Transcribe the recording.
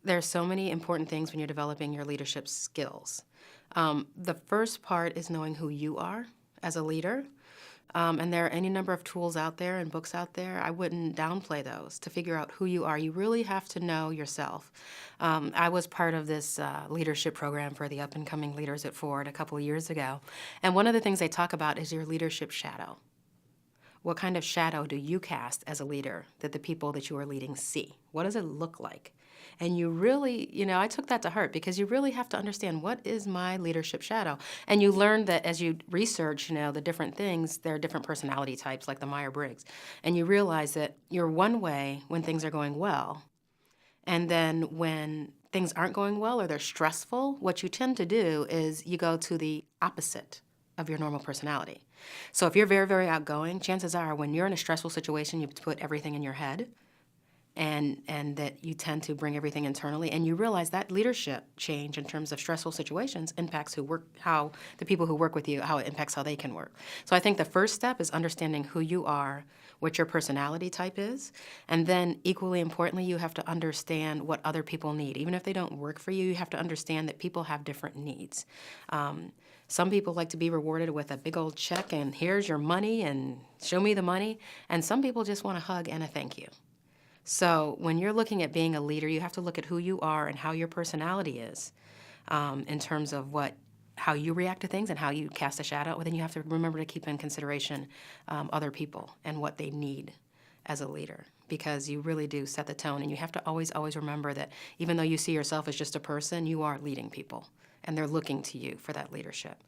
There's so many important things when you're developing your leadership skills. The first part is knowing who you are as a leader. And there are any number of tools out there and books out there. I wouldn't downplay those to figure out who you are. You really have to know yourself. I was part of this leadership program for the up and coming leaders at Ford a couple of years ago. And one of the things they talk about is your leadership shadow. What kind of shadow do you cast as a leader that the people that you are leading see? What does it look like? And you really, I took that to heart because you really have to understand what is my leadership shadow. And you learn that as you research, the different things, there are different personality types like the Myers-Briggs. And you realize that you're one way when things are going well. And then when things aren't going well or they're stressful, what you tend to do is you go to the opposite of your normal personality. So if you're very, very outgoing, chances are when you're in a stressful situation, you put everything in your head and that you tend to bring everything internally, and you realize that leadership change in terms of stressful situations impacts how the people who work with you, how it impacts how they can work. So I think the first step is understanding who you are, what your personality type is, and then equally importantly, you have to understand what other people need. Even if they don't work for you, you have to understand that people have different needs. Some people like to be rewarded with a big old check and here's your money and show me the money, and some people just want a hug and a thank you. So when you're looking at being a leader, you have to look at who you are and how your personality is in terms of how you react to things and how you cast a shadow. But then you have to remember to keep in consideration other people and what they need as a leader, because you really do set the tone. And you have to always, always remember that even though you see yourself as just a person, you are leading people, and they're looking to you for that leadership.